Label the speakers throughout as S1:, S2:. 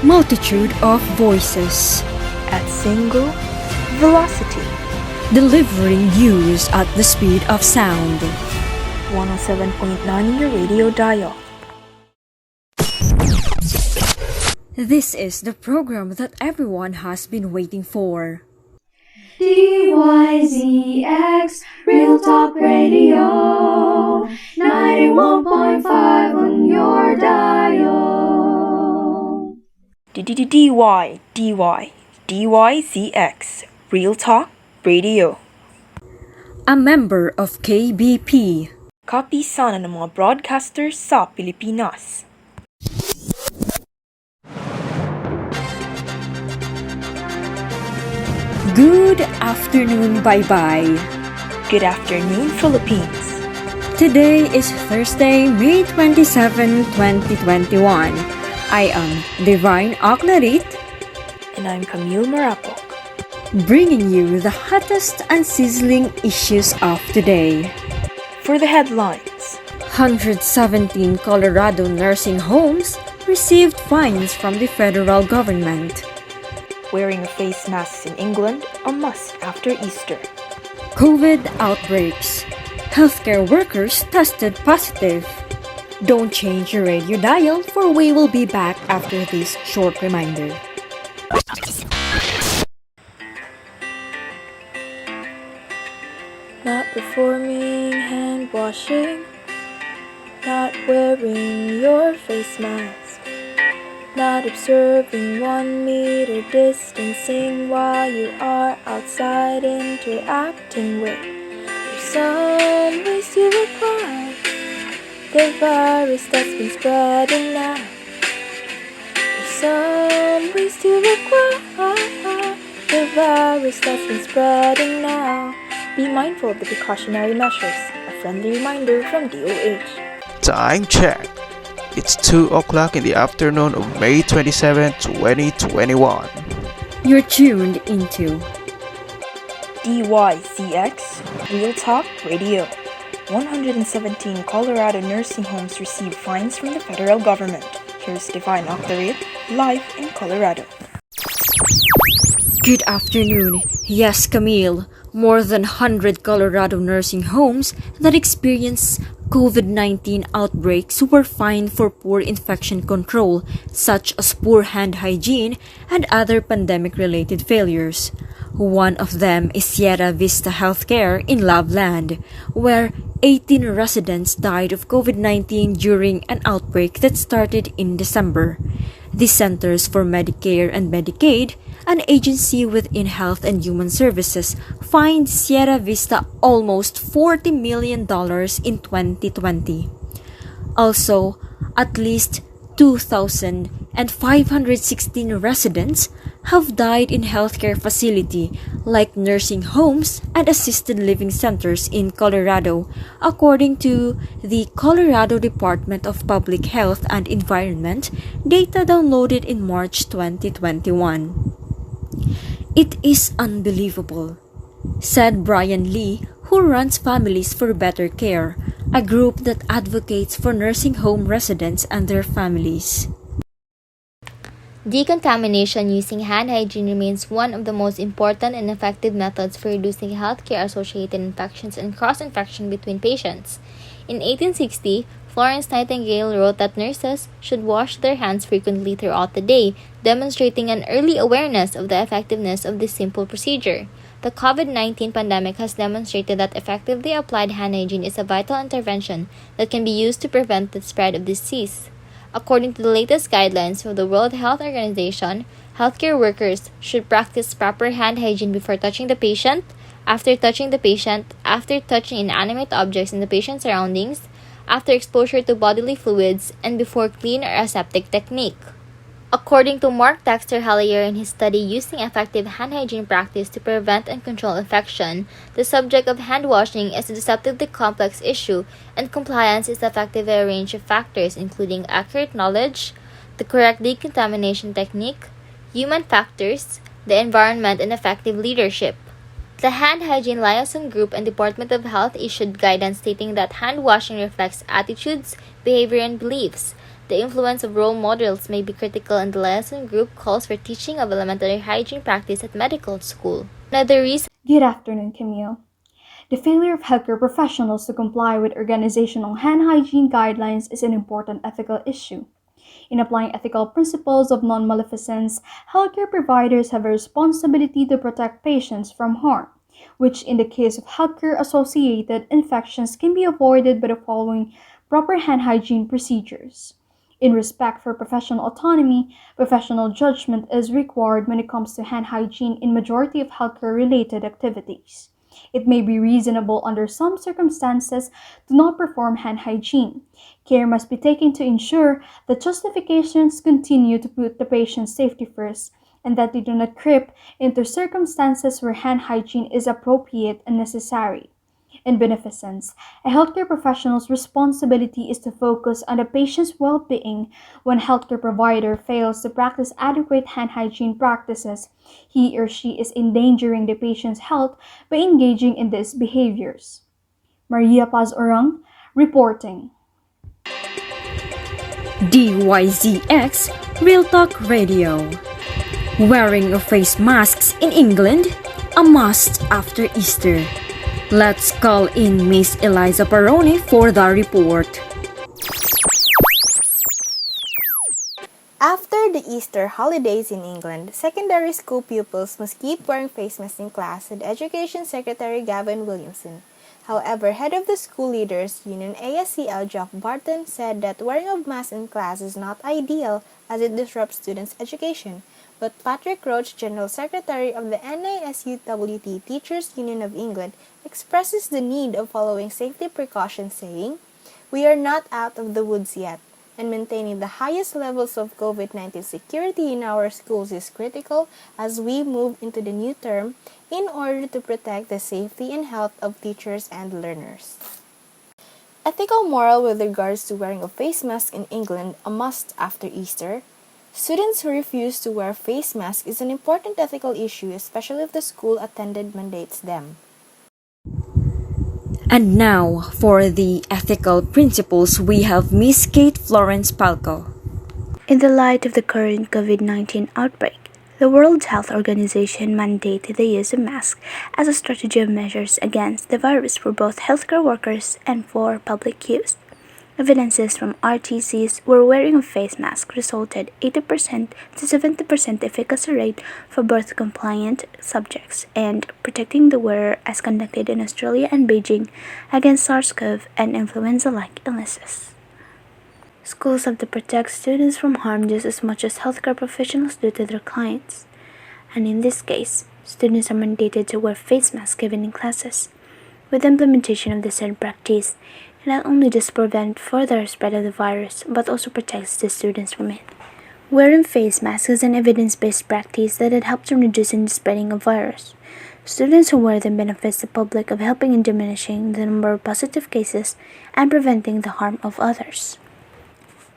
S1: multitude of voices,
S2: at single velocity,
S1: delivering news at the speed of sound.
S2: 107.9 in your radio dial.
S1: This is the program that everyone has been waiting for.
S3: DYZX Real Talk Radio 91.5 on your dial.
S2: DYZX Real Talk Radio.
S1: A member of KBP.
S2: Kapisanan ng mga broadcasters sa Pilipinas.
S1: Good afternoon, bye-bye.
S2: Good afternoon, Philippines.
S1: Today is Thursday, May 27, 2021. I am Devine Oclarit.
S2: And I'm Camille Marapoc.
S1: Bringing you the hottest and sizzling issues of today.
S2: For the headlines,
S1: 117 Colorado nursing homes received fines from the federal government.
S2: Wearing a face mask in England, a must after Easter.
S1: COVID outbreaks. Healthcare workers tested positive. Don't change your radio dial, for we will be back after this short reminder.
S2: Not performing hand washing, not wearing your face mask, not observing 1 meter distancing while you are outside interacting with. There's some ways to apply the virus that's been spreading now. There's some ways to apply the virus that's been spreading now. Be mindful of the precautionary measures. A friendly reminder from DOH.
S4: Time check. It's 2 o'clock in the afternoon of May 27, 2021.
S1: You're tuned into
S2: DYZX Real Talk Radio. 117 Colorado nursing homes receive fines from the federal government. Here's Devine Oclarit, live in Colorado.
S1: Good afternoon. Yes, Camille. More than 100 Colorado nursing homes that experience COVID-19 outbreaks were fined for poor infection control, such as poor hand hygiene and other pandemic-related failures. One of them is Sierra Vista Healthcare in Loveland, where 18 residents died of COVID-19 during an outbreak that started in December. The Centers for Medicare and Medicaid, an agency within Health and Human Services, fined Sierra Vista almost $40 million in 2020. Also, at least 2,516 residents have died in healthcare facility like nursing homes and assisted living centers in Colorado, according to the Colorado Department of Public Health and Environment data downloaded in March 2021. It is unbelievable, said Brian Lee, who runs Families for Better Care, a group that advocates for nursing home residents and their families.
S5: Decontamination using hand hygiene remains one of the most important and effective methods for reducing healthcare-associated infections and cross-infection between patients. In 1860, Florence Nightingale wrote that nurses should wash their hands frequently throughout the day, demonstrating an early awareness of the effectiveness of this simple procedure. The COVID-19 pandemic has demonstrated that effectively applied hand hygiene is a vital intervention that can be used to prevent the spread of disease. According to the latest guidelines from the World Health Organization, healthcare workers should practice proper hand hygiene before touching the patient, after touching the patient, after touching inanimate objects in the patient's surroundings, after exposure to bodily fluids, and before clean or aseptic technique. According to Mark Dexter Hallier in his study using effective hand hygiene practice to prevent and control infection, the subject of hand washing is a deceptively complex issue, and compliance is affected by a range of factors including accurate knowledge, the correct decontamination technique, human factors, the environment, and effective leadership. The Hand Hygiene Liaison Group and Department of Health issued guidance stating that hand washing reflects attitudes, behavior, and beliefs. The influence of role models may be critical, and the lesson group calls for teaching of elementary hygiene practice at medical school. Another reason.
S6: Good afternoon, Camille. The failure of healthcare professionals to comply with organizational hand hygiene guidelines is an important ethical issue. In applying ethical principles of non-maleficence, healthcare providers have a responsibility to protect patients from harm, which in the case of healthcare-associated infections can be avoided by the following proper hand hygiene procedures. In respect for professional autonomy, professional judgment is required when it comes to hand hygiene in majority of healthcare-related activities. It may be reasonable under some circumstances to not perform hand hygiene. Care must be taken to ensure that justifications continue to put the patient's safety first and that they do not creep into circumstances where hand hygiene is appropriate and necessary. In beneficence, a healthcare professional's responsibility is to focus on the patient's well-being. When a healthcare provider fails to practice adequate hand hygiene practices, he or she is endangering the patient's health by engaging in these behaviors. Paz Orang, reporting.
S1: DYZX Real Talk Radio. Wearing of face masks in England, a must after Easter. Let's call in Miss Elaiza Parone for the report.
S7: After the Easter holidays in England, secondary school pupils must keep wearing face masks in class, said Education Secretary Gavin Williamson. However, head of the School Leaders Union ASCL Jack Barton said that wearing of masks in class is not ideal as it disrupts students' education. But Patrick Roach, General Secretary of the NASUWT Teachers Union of England, expresses the need of following safety precautions, saying, "We are not out of the woods yet, and maintaining the highest levels of COVID-19 security in our schools is critical as we move into the new term in order to protect the safety and health of teachers and learners." Ethical-moral with regards to wearing a face mask in England, a must after Easter. Students who refuse to wear face masks is an important ethical issue, especially if the school attended mandates them.
S1: And now, for the ethical principles, we have Miss Kate Florence Palco.
S8: In the light of the current COVID-19 outbreak, the World Health Organization mandated the use of masks as a strategy of measures against the virus for both healthcare workers and for public use. Evidences from RTCs where wearing a face mask resulted 80% to 70% efficacy rate for both compliant subjects and protecting the wearer as conducted in Australia and Beijing against SARS-CoV and influenza-like illnesses. Schools have to protect students from harm just as much as healthcare professionals do to their clients. And in this case, students are mandated to wear face masks given in classes. With the implementation of the said practice, it not only does prevent further spread of the virus, but also protects the students from it. Wearing face masks is an evidence-based practice that it helps in reducing the spreading of virus. Students who wear them benefits the public of helping in diminishing the number of positive cases and preventing the harm of others.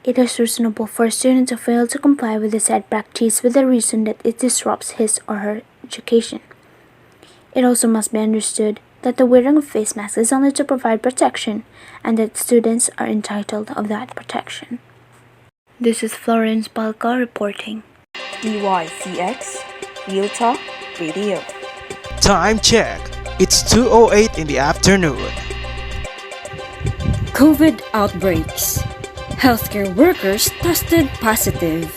S8: It is reasonable for a student to fail to comply with the said practice with the reason that it disrupts his or her education. It also must be understood that the wearing of face masks is only to provide protection and that students are entitled of that protection. This is Florence Palco reporting.
S2: DYCX Real Talk Radio.
S4: Time check. It's 2:08 in the afternoon.
S1: COVID outbreaks. Healthcare workers tested positive.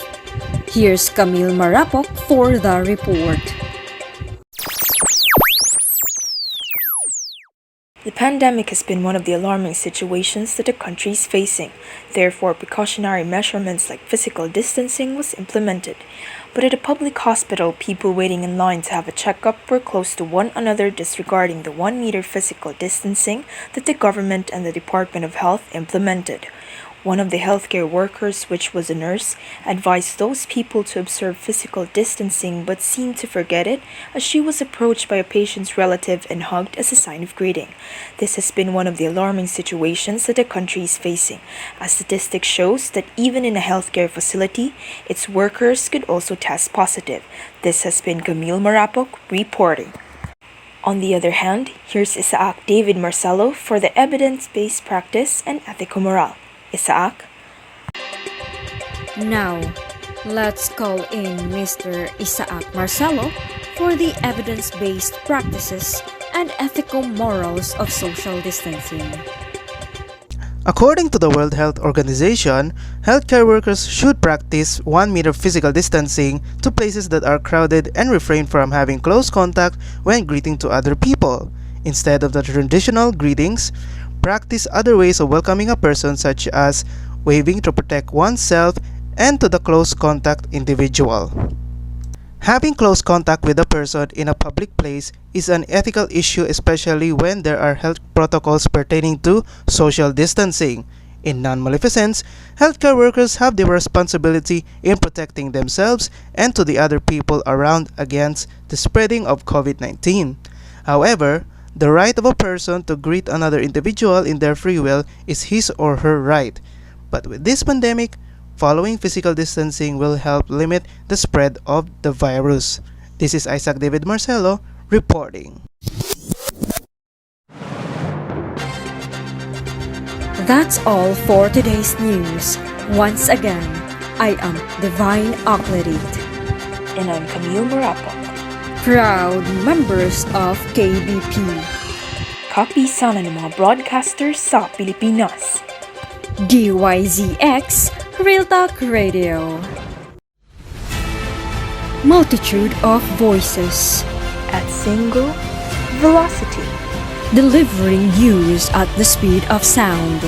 S1: Here's Camille Marapoc for the report.
S2: The pandemic has been one of the alarming situations that the country is facing. Therefore, precautionary measurements like physical distancing was implemented. But at a public hospital, people waiting in line to have a checkup were close to one another, disregarding the 1-meter physical distancing that the government and the Department of Health implemented. One of the healthcare workers, which was a nurse, advised those people to observe physical distancing but seemed to forget it as she was approached by a patient's relative and hugged as a sign of greeting. This has been one of the alarming situations that the country is facing, as statistics shows that even in a healthcare facility, its workers could also test positive. This has been Camille Marapoc reporting. On the other hand, here's Isaac David Marcelo for the evidence-based practice and ethico-moral. Isaac?
S1: Now, let's call in Mr. Isaac Marcelo for the evidence-based practices and ethical morals of social distancing.
S4: According to the World Health Organization, healthcare workers should practice 1 meter physical distancing to places that are crowded and refrain from having close contact when greeting to other people. Instead of the traditional greetings, practice other ways of welcoming a person such as waving to protect oneself and to the close contact individual. Having close contact with a person in a public place is an ethical issue, especially when there are health protocols pertaining to social distancing. In non-maleficence, healthcare workers have the responsibility in protecting themselves and to the other people around against the spreading of COVID-19. However, the right of a person to greet another individual in their free will is his or her right. But with this pandemic, following physical distancing will help limit the spread of the virus. This is Isaac David Marcelo reporting.
S1: That's all for today's news. Once again, I am Devine Oclarit,
S9: And I'm Camille Marapoc.
S1: proud members of KBP.
S9: Copy sana ng mga broadcasters sa Pilipinas.
S1: DYZX Real Talk Radio. Multitude of voices,
S9: At single velocity.
S1: delivering news at the speed of sound.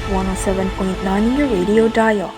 S9: 107.9 in your radio dial.